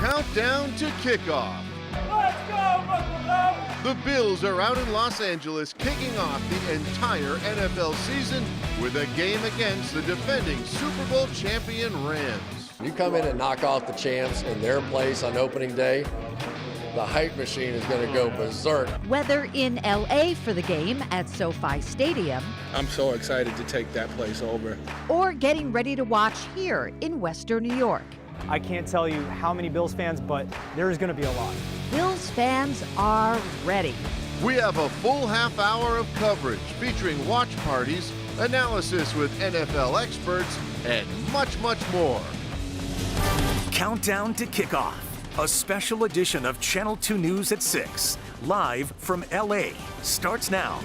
Countdown to kickoff. Let's go, Buffalo! The Bills are out in Los Angeles kicking off the entire NFL season with a game against the defending Super Bowl champion Rams. You come in and knock off the champs in their place on opening day, the hype machine is going to go berserk. Whether in LA for the game at SoFi Stadium, I'm so excited to take that place over, or getting ready to watch here in Western New York. I can't tell you how many Bills fans, but there's going to be a lot. Bills fans are ready. We have a full half hour of coverage featuring watch parties, analysis with NFL experts, and much, much more. Countdown to kickoff, a special edition of Channel 2 News at 6, live from LA, starts now.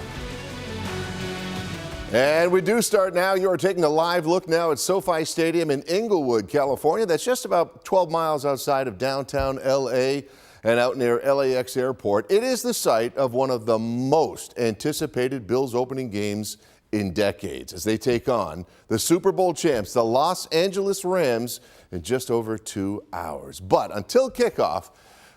And we do start now. You're taking a live look now at SoFi Stadium in Inglewood, California. That's just about 12 miles outside of downtown LA and out near LAX Airport. It is the site of one of the most anticipated Bills opening games in decades as they take on the Super Bowl champs, the Los Angeles Rams, in just over 2 hours. But until kickoff,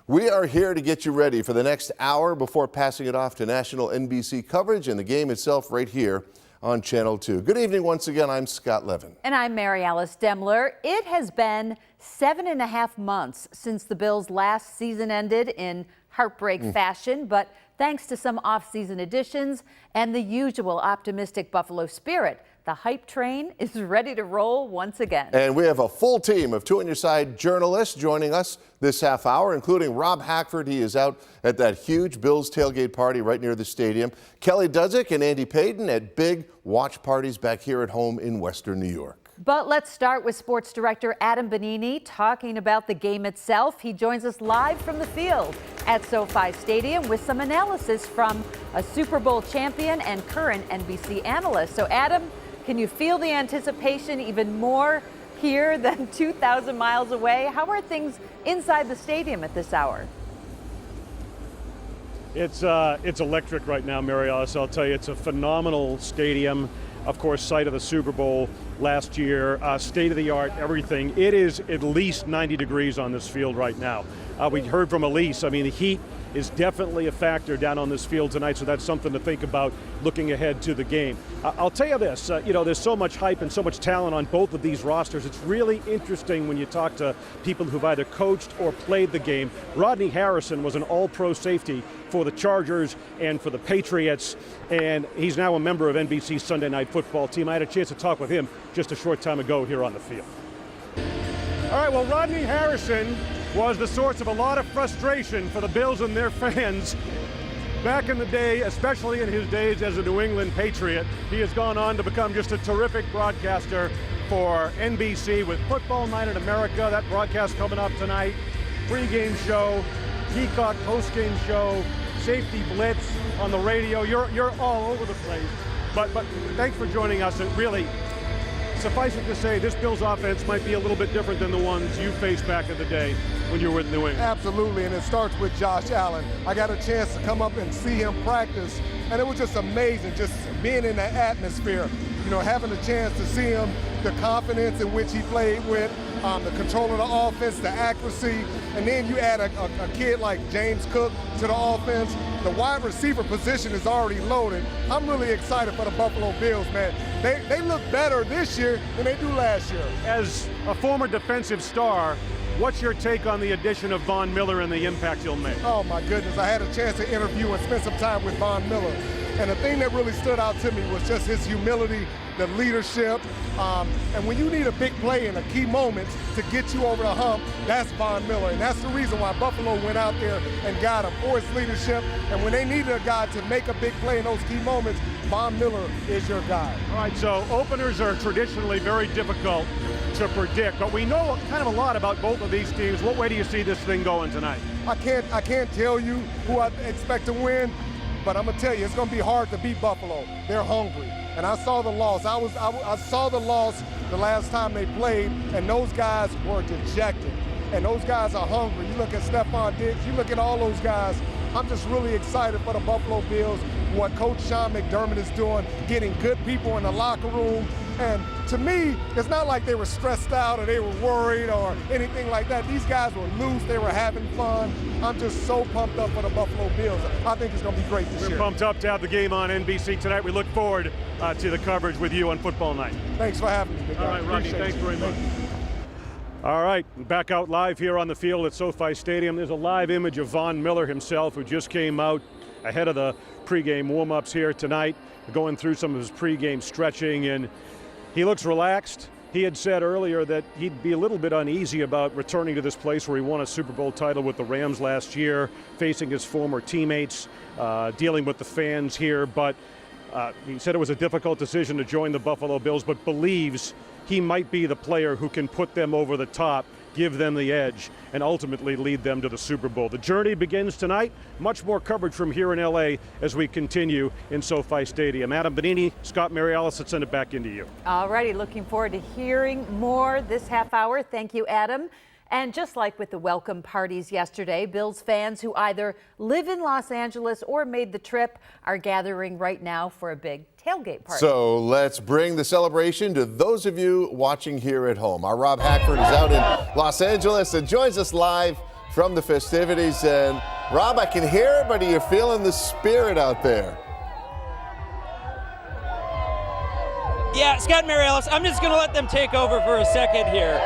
we are here to get you ready for the next hour before passing it off to national NBC coverage and the game itself right here on Channel 2. Good evening once again. I'm Scott Levin. And I'm Mary Alice Demler. It has been 7.5 months since the Bills' last season ended in heartbreak fashion, but thanks to some off-season additions and the usual optimistic Buffalo spirit, the hype train is ready to roll once again. And we have a full team of Two on Your Side journalists joining us this half hour, including Rob Hackford. He is out at that huge Bills tailgate party right near the stadium. Kelly Dudzik and Andy Payton at big watch parties back here at home in Western New York. But let's start with sports director Adam Bonini talking about the game itself. He joins us live from the field at SoFi Stadium with some analysis from a Super Bowl champion and current NBC analyst. So Adam, can you feel the anticipation even more here than 2,000 miles away? How are things inside the stadium at this hour? It's electric right now, Mary Alice. I'll tell you, it's a phenomenal stadium. Of course, site of the Super Bowl last year, state-of-the-art, everything. It is at least 90 degrees on this field right now. We heard from Elise, I mean, the heat is definitely a factor down on this field tonight, so that's something to think about looking ahead to the game. I'll tell you this, there's so much hype and so much talent on both of these rosters. It's really interesting when you talk to people who've either coached or played the game. Rodney Harrison was an all-pro safety for the Chargers and for the Patriots, and he's now a member of NBC's Sunday Night Football team. I had a chance to talk with him just a short time ago here on the field. All right, well, Rodney Harrison was the source of a lot of frustration for the Bills and their fans back in the day, especially in his days as a New England Patriot. He has gone on to become just a terrific broadcaster for NBC with Football Night in America, that broadcast coming up tonight, pregame show, Peacock postgame show, Safety Blitz on the radio. You're all over the place. But thanks for joining us. And really, suffice it to say, this Bills offense might be a little bit different than the ones you faced back in the day when you were with New England. Absolutely, and it starts with Josh Allen. I got a chance to come up and see him practice, and it was just amazing, just being in that atmosphere, having a chance to see him, the confidence in which he played with, the control of the offense, the accuracy, and then you add a kid like James Cook to the offense. The wide receiver position is already loaded. I'm really excited for the Buffalo Bills, man. They look better this year than they do last year. As a former defensive star, what's your take on the addition of Von Miller and the impact he'll make? Oh, my goodness. I had a chance to interview and spend some time with Von Miller. And the thing that really stood out to me was just his humility, the leadership. And when you need a big play in a key moment to get you over the hump, that's Von Miller. And that's the reason why Buffalo went out there and got him for his leadership. And when they needed a guy to make a big play in those key moments, Von Miller is your guy. All right, so openers are traditionally very difficult to predict, but we know kind of a lot about both of these teams. What way do you see this thing going tonight? I can't tell you who I expect to win, but I'm gonna tell you, it's gonna be hard to beat Buffalo. They're hungry, and I saw the loss. I saw the loss the last time they played, and those guys were dejected. And those guys are hungry. You look at Stephon Diggs, you look at all those guys. I'm just really excited for the Buffalo Bills. what Coach Sean McDermott is doing, getting good people in the locker room. And to me, it's not like they were stressed out or they were worried or anything like that. These guys were loose. They were having fun. I'm just so pumped up for the Buffalo Bills. I think it's going to be great this year. We're pumped up to have the game on NBC tonight. We look forward to the coverage with you on football night. Thanks for having me, big guy. All right, Rodney, thanks very much. All right, back out live here on the field at SoFi Stadium. There's a live image of Von Miller himself, who just came out ahead of the pregame warm-ups here tonight, going through some of his pregame stretching, and he looks relaxed. He had said earlier that he'd be a little bit uneasy about returning to this place where he won a Super Bowl title with the Rams last year, facing his former teammates, dealing with the fans here, but he said it was a difficult decision to join the Buffalo Bills, but believes he might be the player who can put them over the top, give them the edge, and ultimately lead them to the Super Bowl. The journey begins tonight. Much more coverage from here in LA as we continue in SoFi Stadium. Adam Bonini, Scott Marialis, let's send it back into you. All righty, looking forward to hearing more this half hour. Thank you, Adam. And just like with the welcome parties yesterday, Bills fans who either live in Los Angeles or made the trip are gathering right now for a big tailgate party. So let's bring the celebration to those of you watching here at home. Our Rob Hackford is out in Los Angeles and joins us live from the festivities. And Rob, I can hear it, but you're feeling the spirit out there. Yeah, Scott Marialis, I'm just going to let them take over for a second here.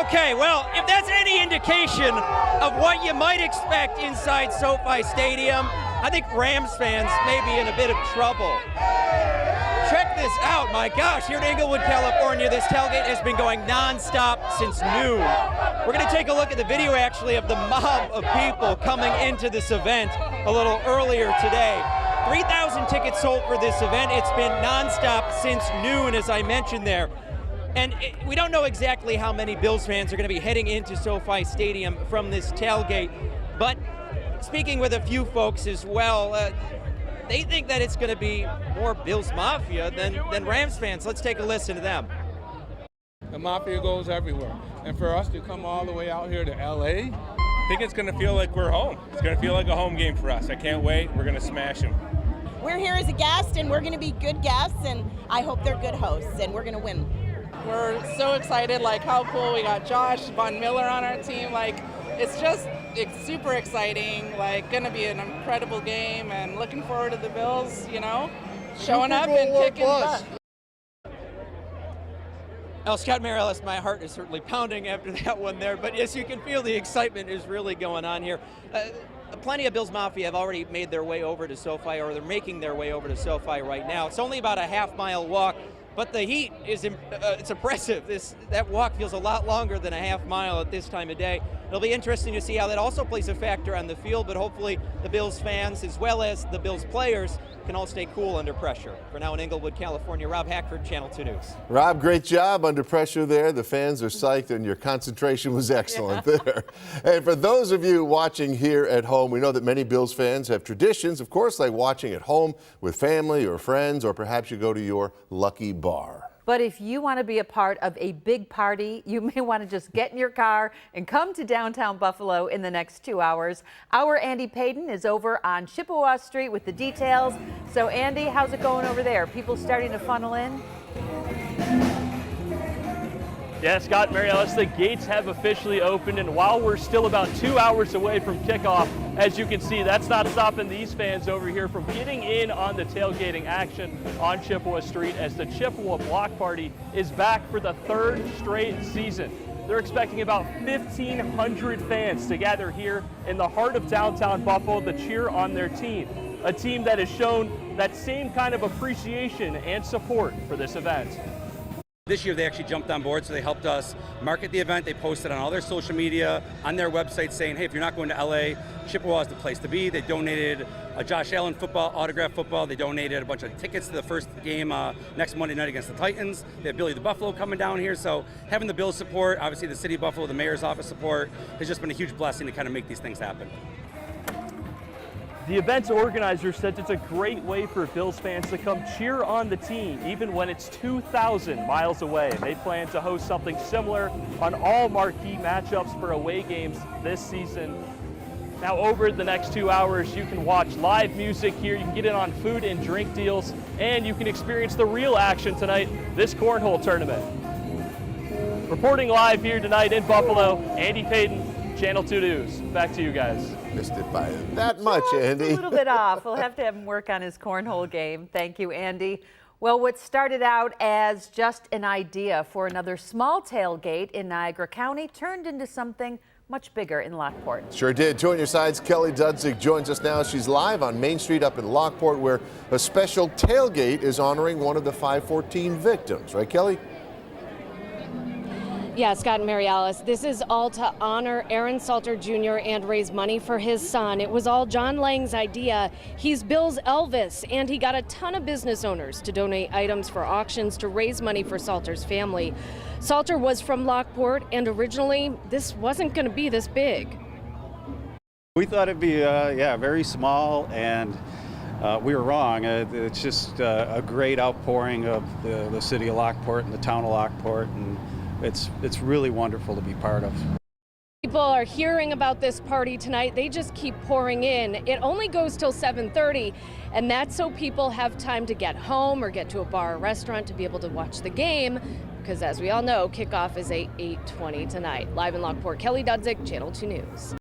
Okay, well, if that's any indication of what you might expect inside SoFi Stadium, I think Rams fans may be in a bit of trouble. Check this out, my gosh, here in Inglewood, California, this tailgate has been going nonstop since noon. We're going to take a look at the video, actually, of the mob of people coming into this event a little earlier today. 3,000 tickets sold for this event. It's been nonstop since noon, as I mentioned there. And we don't know exactly how many Bills fans are going to be heading into SoFi Stadium from this tailgate, but speaking with a few folks as well, they think that it's going to be more Bills-mafia than Rams fans. Let's take a listen to them. The mafia goes everywhere. And for us to come all the way out here to LA, I think it's going to feel like we're home. It's going to feel like a home game for us. I can't wait. We're going to smash them. We're here as a guest, and we're going to be good guests, and I hope they're good hosts, and we're going to win. We're so excited, like how cool we got Josh, Von Miller on our team. Like, it's super exciting, like gonna be an incredible game, and looking forward to the Bills, you know, showing up and kicking butt. Well, Scott Marialis, my heart is certainly pounding after that one there, but yes, you can feel the excitement is really going on here. Plenty of Bills Mafia have already made their way over to SoFi, or they're making their way over to SoFi right now. It's only about a half-mile walk, but the heat is it's oppressive. That walk feels a lot longer than a half mile at this time of day. It'll be interesting to see how that also plays a factor on the field, but hopefully the Bills fans, as well as the Bills players, can all stay cool under pressure. For now in Inglewood, California, Rob Hackford, Channel 2 News. Rob, great job under pressure there. The fans are psyched, and your concentration was excellent there. And for those of you watching here at home, we know that many Bills fans have traditions, of course, like watching at home with family or friends, or perhaps you go to your lucky bar. But if you want to be a part of a big party, you may want to just get in your car and come to downtown Buffalo in the next 2 hours. Our Andy Payton is over on Chippewa Street with the details. So Andy, how's it going over there? People starting to funnel in? Yeah, Scott Marialis, the gates have officially opened, and while we're still about 2 hours away from kickoff, as you can see, that's not stopping these fans over here from getting in on the tailgating action on Chippewa Street, as the Chippewa Block Party is back for the third straight season. They're expecting about 1,500 fans to gather here in the heart of downtown Buffalo to cheer on their team, a team that has shown that same kind of appreciation and support for this event. This year they actually jumped on board, so they helped us market the event. They posted on all their social media, on their website, saying, hey, if you're not going to LA, Chippewa is the place to be. They donated a Josh Allen football, autographed football. They donated a bunch of tickets to the first game next Monday night against the Titans. They have Billy the Buffalo coming down here. So having the Bills support, obviously the City of Buffalo, the Mayor's office support, has just been a huge blessing to kind of make these things happen. The event's organizer said it's a great way for Bills fans to come cheer on the team, even when it's 2,000 miles away. They plan to host something similar on all marquee matchups for away games this season. Now, over the next 2 hours, you can watch live music here, you can get in on food and drink deals, and you can experience the real action tonight, this cornhole tournament. Reporting live here tonight in Buffalo, Andy Payton, Channel 2 News. Back to you guys. Missed it by that much, Andy. A little bit off. We'll have to have him work on his cornhole game. Thank you, Andy. Well, what started out as just an idea for another small tailgate in Niagara County turned into something much bigger in Lockport. Sure did. Join your sides. Kelly Dudzik joins us now. She's live on Main Street up in Lockport, where a special tailgate is honoring one of the 514 victims. Right, Kelly? Yeah, Scott and Mary Alice, this is all to honor Aaron Salter Jr. and raise money for his son. It was all John Lang's idea. He's Bill's Elvis, and he got a ton of business owners to donate items for auctions to raise money for Salter's family. Salter was from Lockport, and originally this wasn't going to be this big. We thought it'd be, very small, and we were wrong. It's just a great outpouring of the city of Lockport and the town of Lockport, and it's really wonderful to be part of. People are hearing about this party tonight. They just keep pouring in. It only goes till 7:30, and that's so people have time to get home or get to a bar or restaurant to be able to watch the game, because as we all know, kickoff is at 8:20 tonight. Live in Lockport, Kelly Dudzik, Channel 2 News.